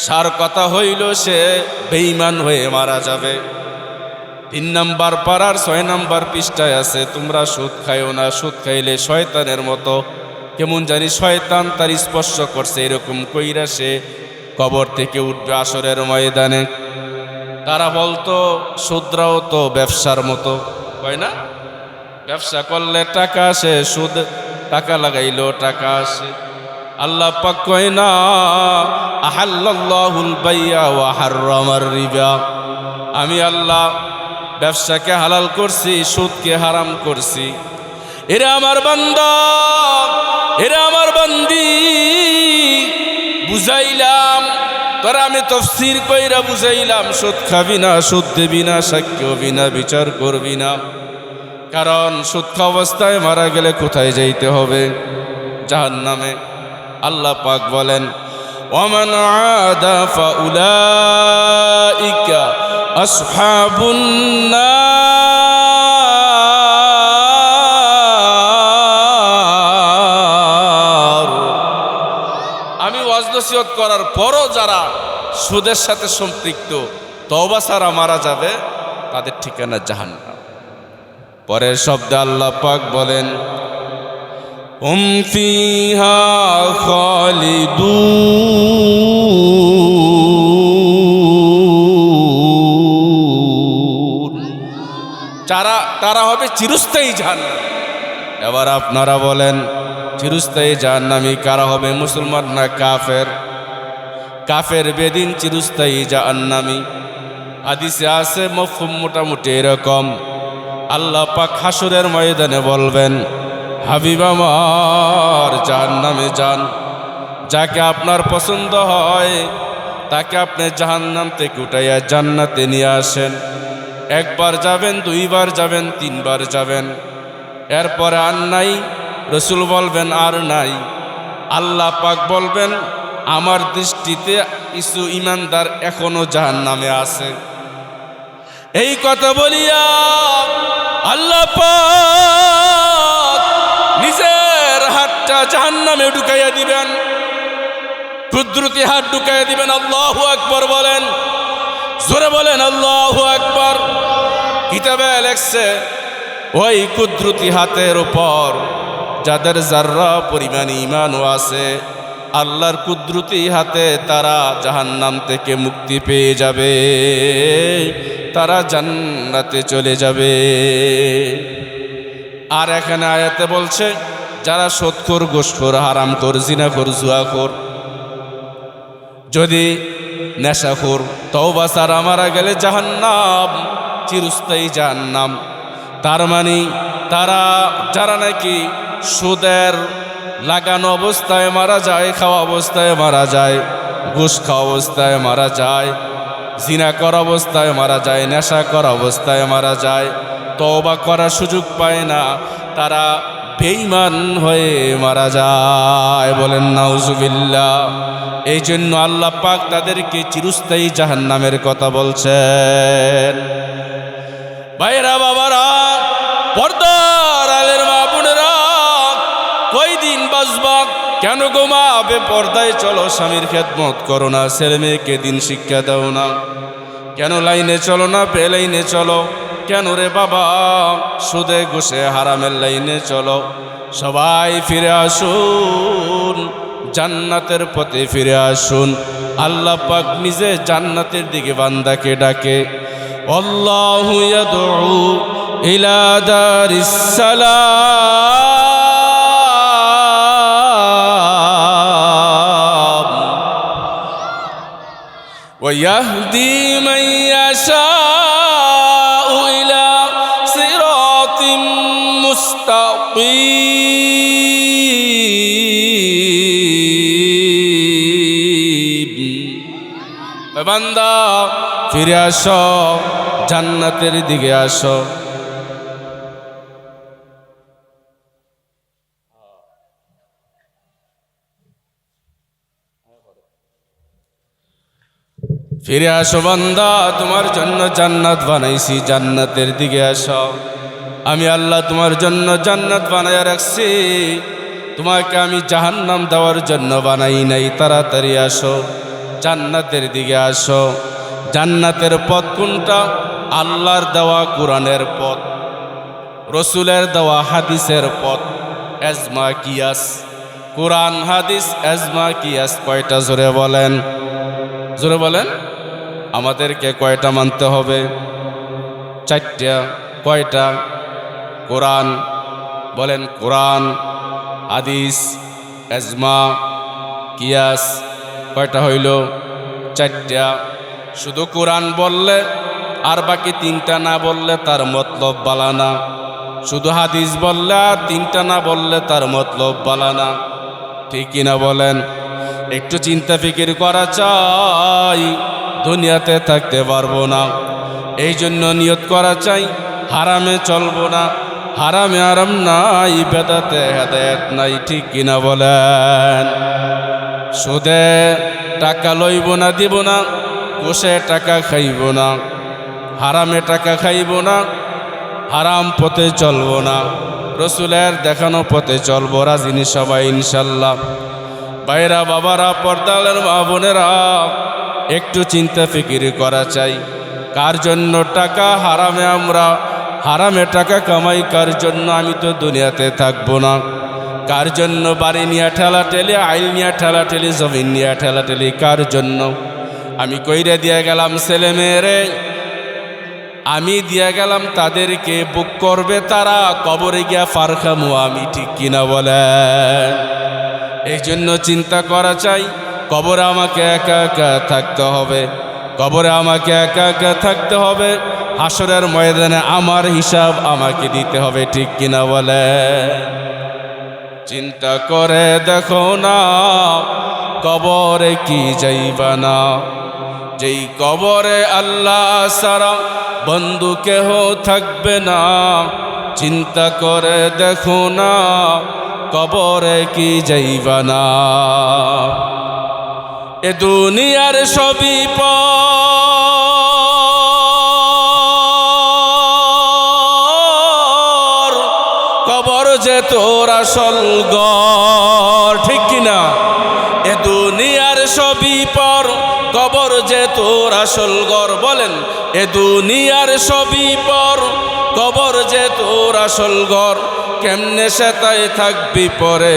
সার কথা হইল সে বেঈমান হয়ে মারা যাবে। 3 নম্বর পারার 6 নম্বর পৃষ্ঠায় আছে, তোমরা সুদ খাইও না, সুদ খাইলে শয়তানের মতো কেমন জানি শয়তান তার স্পর্শ করছে, এরকম কইরা সে কবর থেকে উঠবে আসরের ময়দানে। তারা বলতো সুদরাও তো ব্যবসার মতো, হয় না? ব্যবসা করলে টাকা আসে, সুদ টাকা লাগাইলেও টাকা আসে। আল্লাহ পাক কয় না, আহাল্লাল্লাহুল বাইয়া ওয়া হাররামার রিবা, আমি আল্লাহ ব্যবসাকে হালাল করছি, সুদকে হারাম করছি। এরা আমার বান্দা, এরা আমার বান্দি, বুঝাইলাম তোরা, আমি তাফসীর কইরা বুঝাইলাম, সুদ খাবি না, সুদ দেবি না, সাক্ষ্য হবি না, বিচার করবি না। কারণ সুদ খাওয়া অবস্থায় মারা গেলে কোথায় যাইতে হবে? জাহান্নামে। আল্লাহ পাক বলেন, ওয়ামান আদা ফাউলাইকা আসহাবুন নার। আমি ওয়াজ নসিহত করার পরও যারা সুদের সাথে সম্পৃক্ত, তওবা ছাড়া মারা যাবে, তাদের ঠিকানা জাহান্নাম। পরের শব্দে আল্লাহ পাক বলেন, হুম ফিহা খালিদুন, তারা হবে চিরস্থায়ী জাহান্নাম। এবার আপনারা বলেন, চিরস্থায়ী জাহান্নামী কারা হবে? মুসলমান না কাফের? কাফের বেদিন চিরস্থায়ী জাহান্নামী, হাদিসে আছে মফহুম মোটামুটি এরকম, আল্লাহ পাক হাসরের ময়দানে বলবেন, হাবিব আমার জাহান্নামে যান, যাকে আপনার পছন্দ হয় তাকে আপনি জাহান্নাম থেকে উঠাইয়া জান্নাতে নিয়ে আসেন। একবার যাবেন, দুইবার যাবেন, তিনবার যাবেন, এরপরে আর নাই। রসুল বলবেন আর নাই। আল্লাহ পাক বলবেন, আমার দৃষ্টিতে কিছু ইমানদার এখনো জাহান্নামে আছে। এই কথা বলিয়া আল্লাহ পাক নিজের হাতটা জাহান্নামে ঢুকাইয়া দিবেন, কুদরতি হাত ঢুকাইয়া দিবেন। আল্লাহু আকবার বলেন, জোরে বলেন আল্লাহু আকবার। কিতাবে লেখছে ওই কুদরতি হাতের উপর যাদের যাররা পরিমাণ ঈমানও আছে, আল্লাহর কুদরতি হাতে তারা জাহান্নাম থেকে মুক্তি পেয়ে যাবে, তারা জান্নাতে চলে যাবে। আর এখানে আয়াতে বলছে, যারা সুদখোর, ঘুষখোর, হারামখোর, জিনাখোর, জুয়াখোর, যদি নেশাখোর, তওবা ছাড়া মারা গেলে জাহান্নাম, চিরস্থায়ী জাহান্নাম। তার মানে তারা যারা নাকি সুদের লাগানো অবস্থায় মারা যায়, খাওয়া অবস্থায় মারা যায়, ঘুষ খাওয়া অবস্থায় মারা যায়, জিনা করা অবস্থায় মারা যায়, নেশা করা অবস্থায় মারা যায়, তওবা করার সুযোগ পায় না, তারা বেঈমান হয়ে মারা যায়। বলেন নাউজুবিল্লাহ। এই জন্য আল্লাহ পাক তাদেরকে চিরস্থায়ী জাহান্নামের কথা বলছেন। ভাইরা, বাবারা, পর্দার আলের মা বোনেরা, কয়দিন বাঁচবা? কেন ঘুমাবে? পর্দায় চলো, স্বামীর খেদমত করো না, ছেলে মেয়েকে দিন শিক্ষা দাও না। কেন লাইনে চলো না, বেলাইনে চলো? কেন রে বাবা সুদে ঘুষে হারামের লাইনে চলো? সবাই ফিরে আসুন, জান্নাতের পথে ফিরে আসুন। আল্লাহ পাক নিজে জান্নাতের দিকে বান্দাকে ডাকে, আল্লাহু ইয়াদউ ইলা দারিস সালাম ওয়া ইয়াহদি মান ইয়াশাউ ইলা সিরাতিম মুস্তাকিম। বান্দা ফিরে আসো, জান্নাতের দিকে আসো। ফিরে আসো বান্দা, তোমার জন্য জান্নাত বানাইছি, জান্নাতের দিকে আসো। আমি আল্লাহ তোমার জন্য জান্নাত বানাইয়া রাখছি, তোমাকে আমি জাহান্নাম দেওয়ার জন্য বানাই নাই। তাড়াতাড়ি আসো, জান্নাতের দিকে আসো। জান্নাতের পথ কোনটা? আল্লাহর দেওয়া কোরআনের পথ, রসুলের দেওয়া হাদিসের পথ। এজমা কিয়াস, কোরআন হাদিস, এজমা কিয়াস কয়টা? জোরে বলেন, জোরে বলেন। আমাদেরকে কয়টা মানতে হবে? চারটা। কয়টা? কোরআন, বলেন কোরআন, হাদিস, এজমা, কিয়াস। কয়টা হইল? চারটা। শুধু কোরআন বললে আর বাকি তিনটা না বললে তার মতলব বালানা। শুধু হাদিস বললে আর তিনটা না বললে তার মতলব বালানা। ঠিক কিনা বলেন? একটু চিন্তা ফিকির করা চাই, দুনিয়াতে থাকতে পারবো না। এই জন্য নিয়ত করা চাই, হারামে চলবো না। হারামে আরাম নাই, বেদাতে হেদায়েত নাই। ঠিক কিনা বলেন? সুদে টাকা লইব না, দিব না। ঘুষে টাকা খাইব না, হারামে টাকা খাইব না, হারাম পথে চলবো না, রসুলের দেখানো পথে চলবো। রাজিনী সবাই ইনশাল্লাহ? ভাইরা, বাবারা, পর্দালের মা বোনেরা, একটু চিন্তা ফিকির করা চাই। কার জন্য টাকা? হারামে আমরা হারামে টাকা কামাই কার জন্য? আমি তো দুনিয়াতে থাকবো না। কার জন্য বাড়ি নিয়ে ঠেলাঠেলি, আইল নিয়ে ঠেলাঠেলি, জমিন নিয়ে ঠেলাঠেলি? কার জন্য? আমি কইরে দিয়ে গেলাম ছেলে মেয়েরে, আমি দিয়ে গেলাম তাদেরকে, বুক করবে তারা, কবরে গিয়া ফার খামু আমি। ঠিক কিনা বলেন? এই জন্য চিন্তা করা চাই, কবরে আমাকে একা একা থাকতে হবে। কবরে আমাকে একা একা থাকতে হবে, হাসরের ময়দানে আমার হিসাব আমাকে দিতে হবে, ঠিক কিনা বলে? চিন্তা করে দেখো না, কবরে কি যাইবা না? যেই কবরে আল্লাহ ছাড়া বন্ধু কেহ থাকবে না। চিন্তা করে দেখো না, কবরে কি যাইবা না? এ দুনিয়ার সবই পর, কবর যে তোর আসল ঘর, ঠিক কিনা? এ দুনিয়ার সবই পর, কবর যে তোর আসল ঘর। বলেন, এ দুনিয়ার সবই পর, কবর যে তোর আসল ঘর। কেমনে সেটাই থাকবি পরে,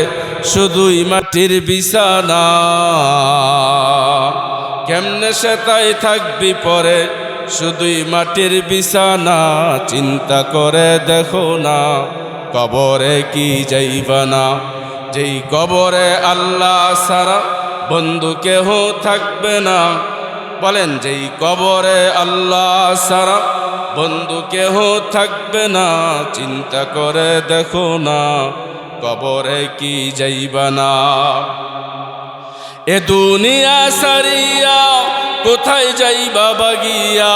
শুধুই মাটির বিছানা। কেমনে সেটাই থাকবি পরে, শুধুই মাটির বিছানা। চিন্তা করে দেখো না, কবরে কি যাইবা না? যেই কবরে আল্লাহ ছাড়া বন্ধু কেহ থাকবে না। বলেন, যেই কবরে আল্লাহ ছাড়া বন্ধু কেহ থাকবে না। চিন্তা করে দেখো না, কবরে কি যাইবা না? এ দুনিয়া সারিয়া কোথায় যাইবা বাগিয়া?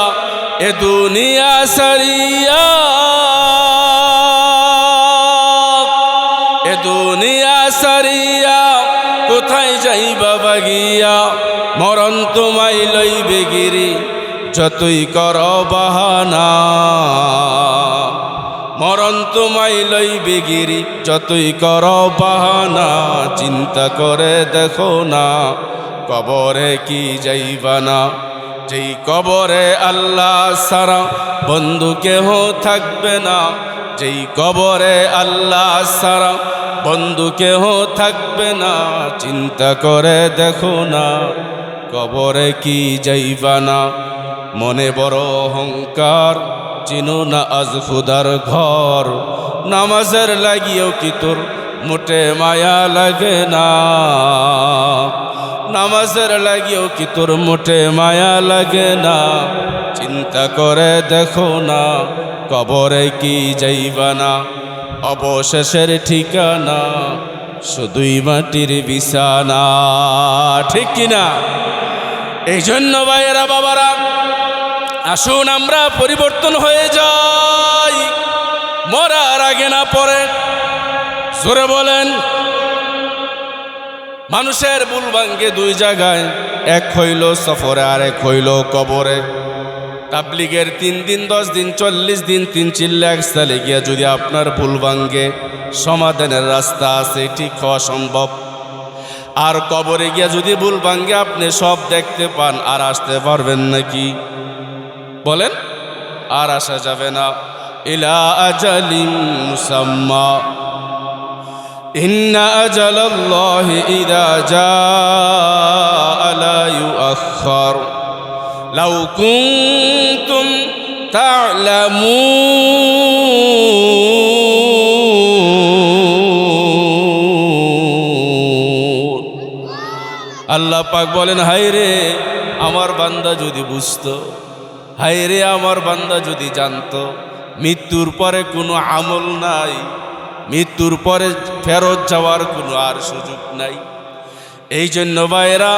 এ দুনিয়া সারিয়া, এ দুনিয়া সারিয়া কোথায় যাইবা বাগিয়া? মরণ তোমায় লইবে গিরি, যতই কর বাহানা। মরণ তোমায় লইবে গিরি, যতই কর বাহানা। চিন্তা করে দেখো না, কবরে কি যাইবা না? যেই কবরে আল্লাহ ছাড়া বন্ধু কেহ থাকবে না। যেই কবরে আল্লাহ ছাড়া বন্ধু কেহ থাকবে না। চিন্তা করে দেখো না, কবরে কি যাইবা না? মনে বড় অহংকার, চিনো না আজ খুদার ঘর। নামাজের লাগিও কি তোর মোটে মায়া লাগে না? নামাজের লাগিও কি তোর মোটে মায়া লাগে না? চিন্তা করে দেখো না, কবরে কি যাইবা না? অবশেষের ঠিকানা শুধুই মাটির বিছানা, ঠিক কিনা? এই জন্য ভাইয়েরা বাবারা, আসুন আমরা পরিবর্তন হয়ে যাই, মরার আগে না পরে। জোরে বলেন। মানুষের ভুল ভাঙ্গে দুই জায়গায়, এক হইল সফরে আর এক হইল কবরে। তাবলিগের 3 দিন 10 দিন 40 দিন 3 চিল্লা এক সালে গিয়া যদি আপনার ভুল ভাঙ্গে, সমাধানের রাস্তা আছে, ঠিক হওয়া সম্ভব। আর কবরে গিয়া যদি ভুল ভাঙ্গে আপনি সব দেখতে পান, আর আসতে পারবেন নাকি? বলেন, আর আসা যাবে না। ইলা আজালিম মুসাম্মা, ইন্না আজালাল্লাহি ইযা জাআ লা ইউআখার, লাউ কুনতুম তা'লামুন। আল্লাহ পাক বলেন, হায়রে আমার বান্দা যদি বুঝতো, হায়রে আমার বান্দা যদি জানতো, মৃত্যুর পরে কোনো আমল নাই, মৃত্যুর পরে ফেরত যাওয়ার কোনো আর সুযোগ নাই। এই জন্য ভাইরা,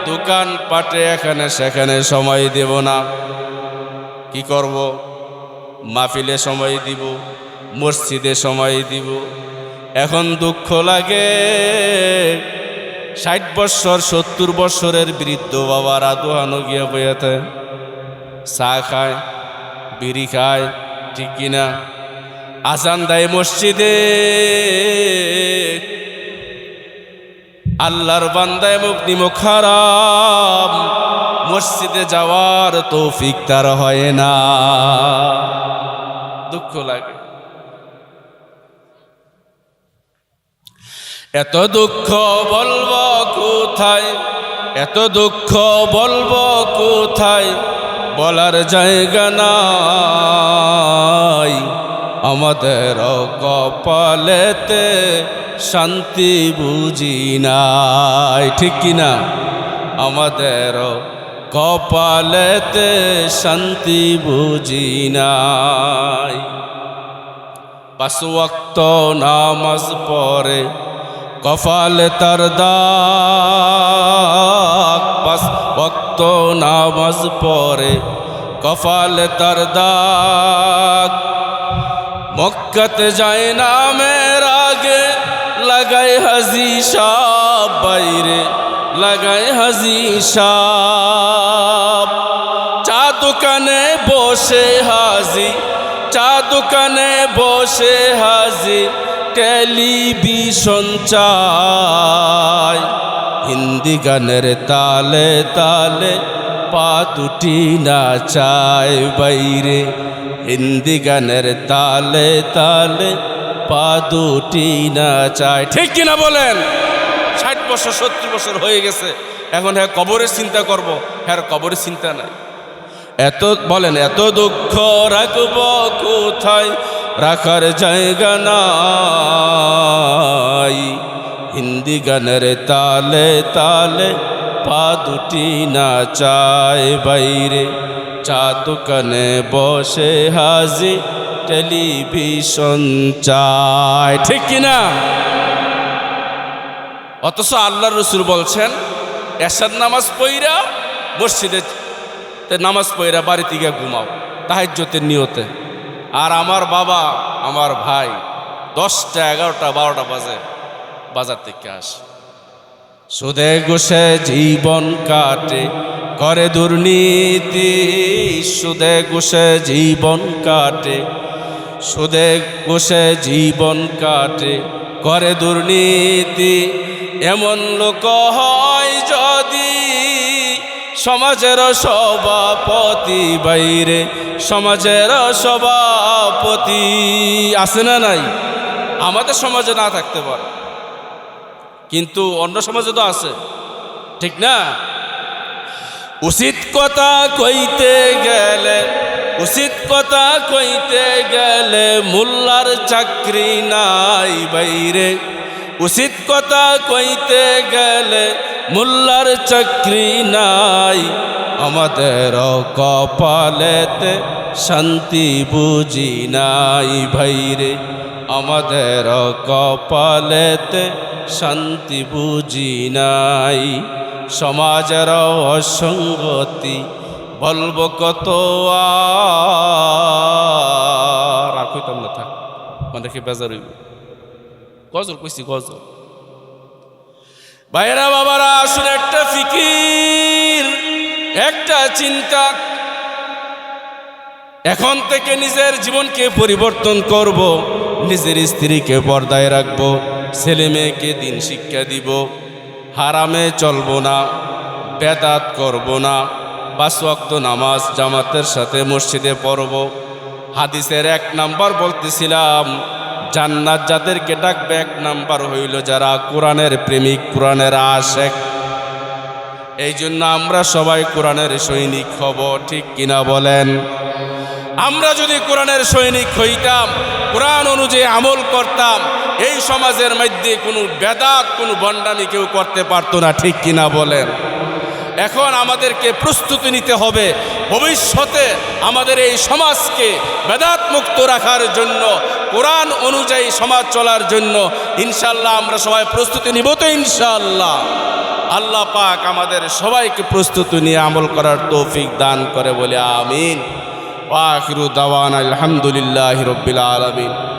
দোকান পাটে এখানে সেখানে সময় দেব না। কি করব? মাহফিলে সময় দিব, মসজিদে সময় দিব। এখন দুঃখ লাগে, 60 বৎসর 70 বৎসরের বৃদ্ধ বাবারা দোহানো গিয়া বইয়াতে চা খায়, বিড়ি খায়, ঠিক কিনা? আজান দেয় মসজিদে, আল্লাহর বান্দায় মুখ নিমুখ হারাম, মসজিদে যাওয়ার তৌফিক তার হয় না। দুঃখ লাগে। এত দুঃখ বলবো কোথায়, এত দুঃখ বলবো কোথায়, বলার জায়গা নাই। আমাদের কপালেতে শান্তি বুঝি নাই, ঠিক কিনা? আমাদের কপালেতে শান্তি বুঝি নাই। 5 ওয়াক্ত নামাজ পড়ে কপালে তার দাগ, 5 ওয়াক্ত নামাজ পড়ে কপালে তার দাগ। মক্কাতে যায় না মেরাগে লাগাই হাজি সাপ, বাইরে লাগাই হাজি সাপ। চা দোকানে বসে হাজি, চা দোকানে বসে হাজি, টেলিভিশন চাই। হিন্দি গানের তালে তালে পা দুটি নাচায় বাইরে, হিন্দি গানের তালে তালে পা দুটি নাচায়। ঠিক কিনা বলেন? 60 বছর 70 বছর হয়ে গেছে, এখন হ্যাঁ কবরের চিন্তা করব, হ্যাঁ কবরের চিন্তা নাই। এত বলেন এত দুঃখ রাখব কোথায়, রাখার জায়গা নাই। হিন্দি গানের তালে তালে পা দুটি নাচায় বাইরে, চা দোকানে বসে হাজি, টেলিভিশন চায়। ঠিক কিনা? অথচ আল্লাহ রসুল বলছেন এশার নামাজ পইরা মসজিদে নামাজ পইরা বাড়িতে গিয়ে ঘুমাও তাহাজ্জুদের নিয়তে। আর আমার বাবা আমার ভাই 10টা 11টা 12টা বাজে বাজার থেকে আসে, সুদে ঘুষে জীবন কাটে করে দুর্নীতি, সুদে ঘুষে জীবন কাটে, সুদে ঘুষে জীবন কাটে করে দুর্নীতি। এমন লোক হয় যদি সমাজের সভাপতি, বাইরে সমাজের সভাপতি। আছে না নাই? আমাদের সমাজে না থাকতে পারে, কিন্তু অন্য সমাজে তো আছে, ঠিক না? উচিত কথা কইতে গেলে, উচিত কথা কইতে গেলে মোল্লার চাকরি নাই বাইরে, উচিত কথা কইতে গেলে মোল্লার চাকরি নাই। আমাদের কপালেতে শান্তি বুঝি নাই ভাইরে, আমাদের কপালেতে শান্তি বুঝি নাই। সমাজের অসঙ্গতি বলবো কত আর কইতাম না, থাক মানে কি বেজার হইব। গজল কইছি গজল। ভাইরা বাবারা আসলে একটা ফিকির, একটা চিন্তা। এখন থেকে নিজের জীবনকে পরিবর্তন করব, নিজের স্ত্রীকে পর্দায় রাখব, ছেলে মেয়েকে দিন শিক্ষা দিব, হারামে চলবো না, বেদাত করব না, 5 ওয়াক্ত নামাজ জামাতের সাথে মসজিদে পড়ব। হাদিসের 1 নাম্বার বলতেছিলাম, জান্নাত যাদেরকে ডাকবে 1 নাম্বার হইল যারা কোরআনের প্রেমিক, কোরআনের আশেক। এই জন্য আমরা সবাই কোরআনের সৈনিক হব, ঠিক কিনা বলেন? আমরা যদি কোরআনের সৈনিক হইতাম, কোরআন অনুযায়ী আমল করতাম, এই সমাজের মধ্যে কোনো বেদাত কোনো ভণ্ডামি কেউ করতে পারতো না, ঠিক কিনা বলেন? এখন আমাদেরকে প্রস্তুতি নিতে হবে ভবিষ্যতে আমাদের এই সমাজকে বেদাত মুক্ত রাখার জন্য, কোরআন অনুযায়ী সমাজ চলার জন্য। ইনশাআল্লাহ আমরা সবাই প্রস্তুতি নিব তো ইনশাআল্লাহ। আল্লাহ পাক আমাদের সবাইকে প্রস্তুতি নিয়ে আমল করার তৌফিক দান করে বলে আমিন। ওয়া আখিরু দাওয়ানা আলহামদুলিল্লাহি রাব্বিল আলামিন।